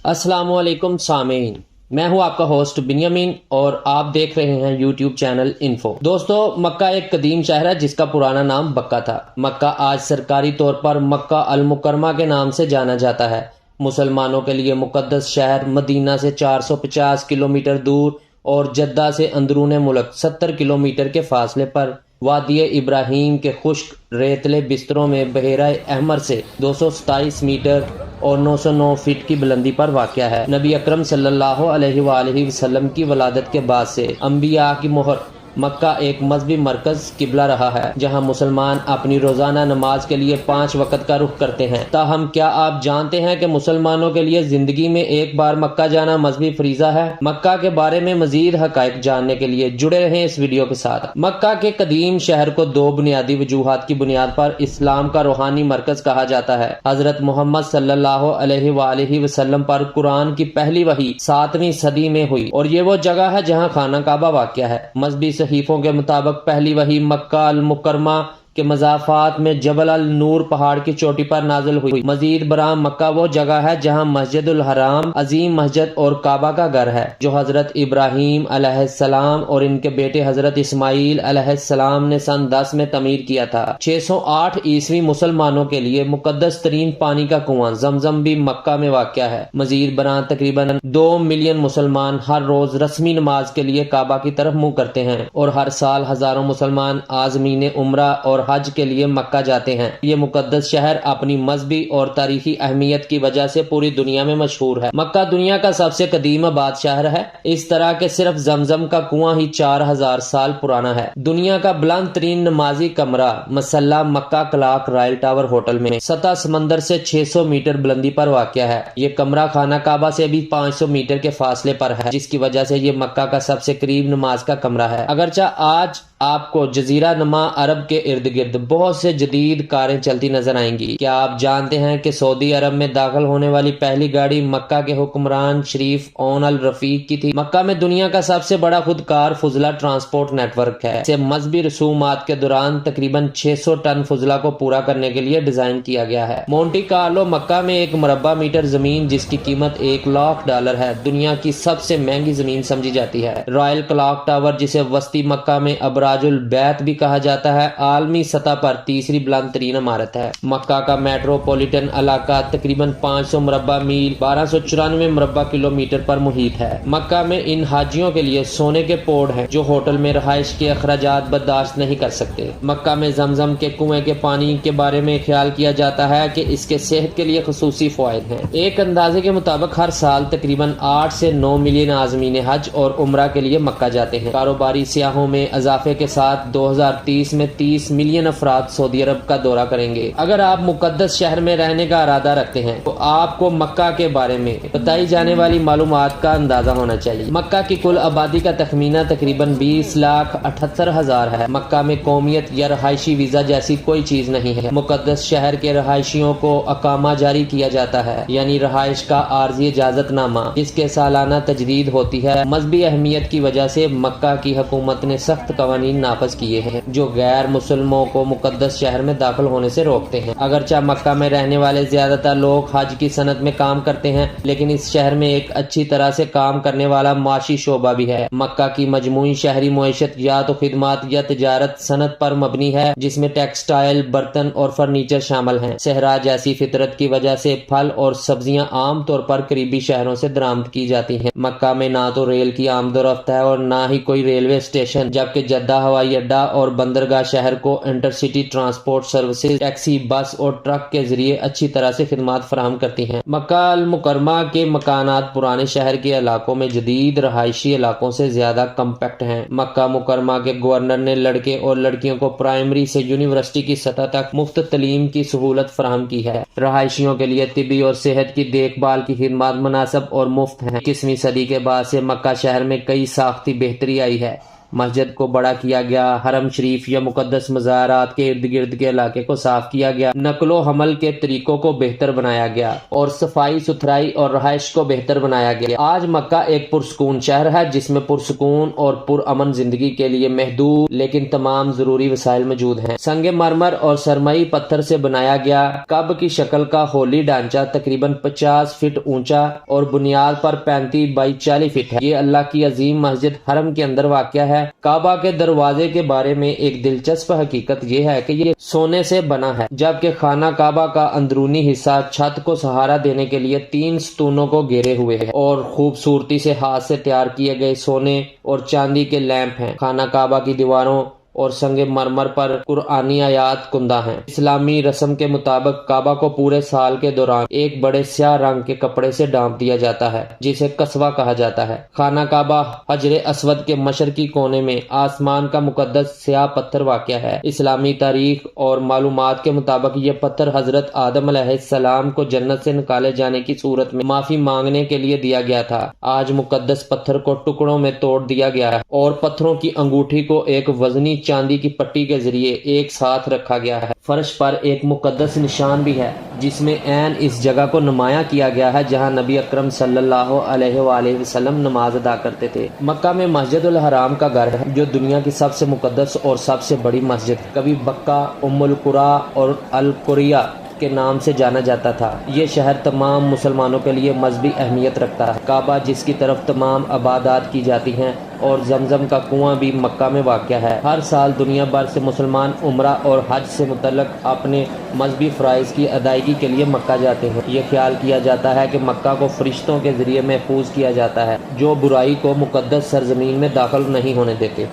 السلام علیکم سامعین، میں ہوں آپ کا ہوسٹ بنیامین اور آپ دیکھ رہے ہیں یوٹیوب چینل انفو۔ دوستو، مکہ ایک قدیم شہر ہے جس کا پرانا نام بکہ تھا۔ مکہ آج سرکاری طور پر مکہ المکرمہ کے نام سے جانا جاتا ہے۔ مسلمانوں کے لیے مقدس شہر مدینہ سے 450 کلومیٹر دور اور جدہ سے اندرون ملک 70 کلومیٹر کے فاصلے پر وادی ابراہیم کے خشک ریتلے بستروں میں بحیرہ احمر سے 227 میٹر اور 909 فٹ کی بلندی پر واقع ہے۔ نبی اکرم صلی اللہ علیہ وآلہ وسلم کی ولادت کے بعد سے انبیاء کی مہر مکہ ایک مذہبی مرکز قبلہ رہا ہے، جہاں مسلمان اپنی روزانہ نماز کے لیے 5 وقت کا رخ کرتے ہیں۔ تاہم کیا آپ جانتے ہیں کہ مسلمانوں کے لیے زندگی میں ایک بار مکہ جانا مذہبی فریضہ ہے؟ مکہ کے بارے میں مزید حقائق جاننے کے لیے جڑے رہیں اس ویڈیو کے ساتھ۔ مکہ کے قدیم شہر کو 2 بنیادی وجوہات کی بنیاد پر اسلام کا روحانی مرکز کہا جاتا ہے۔ حضرت محمد صلی اللہ علیہ وآلہ وسلم پر قرآن کی پہلی وحی 7ویں صدی میں ہوئی اور یہ وہ جگہ ہے جہاں خانہ کعبہ واقع ہے۔ مذہبی صحیفوں کے مطابق پہلی وحی مکہ المکرمہ کے مضافات میں جبل النور پہاڑ کی چوٹی پر نازل ہوئی۔ مزید برآں مکہ وہ جگہ ہے جہاں مسجد الحرام، عظیم مسجد اور کعبہ کا گھر ہے، جو حضرت ابراہیم علیہ السلام اور ان کے بیٹے حضرت اسماعیل علیہ السلام نے سن 10 میں تعمیر کیا تھا۔ 608 عیسوی مسلمانوں کے لیے مقدس ترین پانی کا کنواں زمزم بھی مکہ میں واقع ہے۔ مزید برآں تقریباً 2 ملین مسلمان ہر روز رسمی نماز کے لیے کعبہ کی طرف منہ کرتے ہیں اور ہر سال ہزاروں مسلمان عازمین عمرہ اور حج کے لیے مکہ جاتے ہیں۔ یہ مقدس شہر اپنی مذہبی اور تاریخی اہمیت کی وجہ سے پوری دنیا میں مشہور ہے۔ مکہ دنیا کا سب سے قدیم آباد شہر ہے، اس طرح کہ صرف زمزم کا کنواں ہی 4000 سال پرانا ہے۔ دنیا کا بلند ترین نمازی کمرہ مصلی مکہ کلاک رائل ٹاور ہوٹل میں سطح سمندر سے 600 میٹر بلندی پر واقع ہے۔ یہ کمرہ خانہ کعبہ سے بھی 500 میٹر کے فاصلے پر ہے، جس کی وجہ سے یہ مکہ کا سب سے قریب نماز کا کمرہ ہے۔ اگرچہ آج آپ کو جزیرہ نما عرب کے ارد گرد بہت سے جدید کاریں چلتی نظر آئیں گی۔ کیا آپ جانتے ہیں کہ سعودی عرب میں داخل ہونے والی پہلی گاڑی مکہ کے حکمران شریف اون الرفیق کی تھی؟ مکہ میں دنیا کا سب سے بڑا خودکار فضلہ ٹرانسپورٹ نیٹ ورک ہے۔ اسے مذہبی رسومات کے دوران تقریباً 600 ٹن فضلہ کو پورا کرنے کے لیے ڈیزائن کیا گیا ہے۔ مونٹی کارلو مکہ میں ایک مربع میٹر زمین جس کی قیمت $1,00,000 ہے، دنیا کی سب سے مہنگی زمین سمجھی جاتی ہے۔ رائل کلاک ٹاور، جسے وسطی مکہ میں ابراج البیت بھی کہا جاتا ہے، عالمی سطح پر تیسری بلند ترین عمارت ہے۔ مکہ کا میٹروپولیٹن علاقہ تقریباً 500 مربع میل 1294 مربع کلومیٹر پر محیط ہے۔ مکہ میں ان حاجیوں کے لیے سونے کے پوڑ ہیں جو ہوٹل میں رہائش کے اخراجات برداشت نہیں کر سکتے۔ مکہ میں زمزم کے کنویں کے پانی کے بارے میں خیال کیا جاتا ہے کہ اس کے صحت کے لیے خصوصی فوائد ہیں۔ ایک اندازے کے مطابق ہر سال تقریباً 8 سے 9 ملین عازمین حج اور عمرہ کے لیے مکہ جاتے ہیں۔ کاروباری سیاحوں میں اضافے کے ساتھ 2030 میں 30 ملین افراد سعودی عرب کا دورہ کریں گے۔ اگر آپ مقدس شہر میں رہنے کا ارادہ رکھتے ہیں تو آپ کو مکہ کے بارے میں بتائی جانے والی معلومات کا اندازہ ہونا چاہیے۔ مکہ کی کل آبادی کا تخمینہ تقریباً 20,78,000 ہے۔ مکہ میں قومیت یا رہائشی ویزا جیسی کوئی چیز نہیں ہے۔ مقدس شہر کے رہائشیوں کو اقامہ جاری کیا جاتا ہے، یعنی رہائش کا عارضی اجازت نامہ، جس کے سالانہ تجدید ہوتی ہے۔ مذہبی اہمیت کی وجہ سے مکہ کی حکومت نے سخت قوانین نافذ کیے ہیں جو غیر مسلموں کو مقدس شہر میں داخل ہونے سے روکتے ہیں۔ اگرچہ مکہ میں رہنے والے زیادہ تر لوگ حج کی صنعت میں کام کرتے ہیں، لیکن اس شہر میں ایک اچھی طرح سے کام کرنے والا معاشی شعبہ بھی ہے۔ مکہ کی مجموعی شہری معیشت یا تو خدمات یا تجارت صنعت پر مبنی ہے، جس میں ٹیکسٹائل، برتن اور فرنیچر شامل ہیں۔ صحرا جیسی فطرت کی وجہ سے پھل اور سبزیاں عام طور پر قریبی شہروں سے درآمد کی جاتی ہیں۔ مکہ میں نہ تو ریل کی آمد و رفت ہے اور نہ ہی کوئی ریلوے اسٹیشن، جبکہ جدہ ہوائی اڈا اور بندرگاہ شہر کو inter city transport services, taxi, bus اور ٹرک کے ذریعے اچھی طرح سے خدمات فراہم کرتی ہیں۔ مکہ المکرمہ کے مکانات پرانے شہر کے علاقوں میں جدید رہائشی علاقوں سے زیادہ کمپیکٹ ہیں۔ مکہ مکرمہ کے گورنر نے لڑکے اور لڑکیوں کو پرائمری سے یونیورسٹی کی سطح تک مفت تعلیم کی سہولت فراہم کی ہے۔ رہائشیوں کے لیے طبی اور صحت کی دیکھ بھال کی خدمات مناسب اور مفت ہیں۔ 21ویں صدی کے بعد سے مکہ شہر میں کئی ساختی بہتری آئی ہے۔ مسجد کو بڑا کیا گیا، حرم شریف یا مقدس مزارات کے ارد گرد کے علاقے کو صاف کیا گیا، نقل و حمل کے طریقوں کو بہتر بنایا گیا اور صفائی ستھرائی اور رہائش کو بہتر بنایا گیا۔ آج مکہ ایک پرسکون شہر ہے جس میں پرسکون اور پرامن زندگی کے لیے محدود لیکن تمام ضروری وسائل موجود ہیں۔ سنگ مرمر اور سرمئی پتھر سے بنایا گیا کعبہ کی شکل کا ہولی ڈھانچہ تقریباً 50 فٹ اونچا اور بنیاد پر 35 بائی 40 فٹ ہے۔ یہ اللہ کی عظیم مسجد حرم کے اندر واقع ہے۔ کعبہ کے دروازے کے بارے میں ایک دلچسپ حقیقت یہ ہے کہ یہ سونے سے بنا ہے، جبکہ خانہ کعبہ کا اندرونی حصہ چھت کو سہارا دینے کے لیے 3 ستونوں کو گھیرے ہوئے ہے اور خوبصورتی سے ہاتھ سے تیار کیے گئے سونے اور چاندی کے لیمپ ہیں۔ خانہ کعبہ کی دیواروں اور سنگ مرمر پر قرآنی آیات کندہ ہیں۔ اسلامی رسم کے مطابق کعبہ کو پورے سال کے دوران ایک بڑے سیاہ رنگ کے کپڑے سے ڈھانپ دیا جاتا ہے جسے قصوہ کہا جاتا ہے۔ خانہ کعبہ حجر اسود کے مشرقی کونے میں آسمان کا مقدس سیاہ پتھر واقع ہے۔ اسلامی تاریخ اور معلومات کے مطابق یہ پتھر حضرت آدم علیہ السلام کو جنت سے نکالے جانے کی صورت میں معافی مانگنے کے لیے دیا گیا تھا۔ آج مقدس پتھر کو ٹکڑوں میں توڑ دیا گیا ہے اور پتھروں کی انگوٹھی کو ایک وزنی چاندی کی پٹی کے ذریعے ایک ساتھ رکھا گیا ہے۔ فرش پر ایک مقدس نشان بھی ہے جس میں عین اس جگہ کو نمایاں کیا گیا ہے جہاں نبی اکرم صلی اللہ علیہ وآلہ وسلم نماز ادا کرتے تھے۔ مکہ میں مسجد الحرام کا گھر ہے جو دنیا کی سب سے مقدس اور سب سے بڑی مسجد ہے۔ کبھی بکہ، ام القریٰ اور القریہ کے نام سے جانا جاتا تھا۔ یہ شہر تمام مسلمانوں کے لیے مذہبی اہمیت رکھتا ہے۔ کعبہ جس کی طرف تمام عبادات کی جاتی ہیں اور زمزم کا کنواں بھی مکہ میں واقع ہے۔ ہر سال دنیا بھر سے مسلمان عمرہ اور حج سے متعلق اپنے مذہبی فرائض کی ادائیگی کے لیے مکہ جاتے ہیں۔ یہ خیال کیا جاتا ہے کہ مکہ کو فرشتوں کے ذریعے محفوظ کیا جاتا ہے جو برائی کو مقدس سرزمین میں داخل نہیں ہونے دیتے۔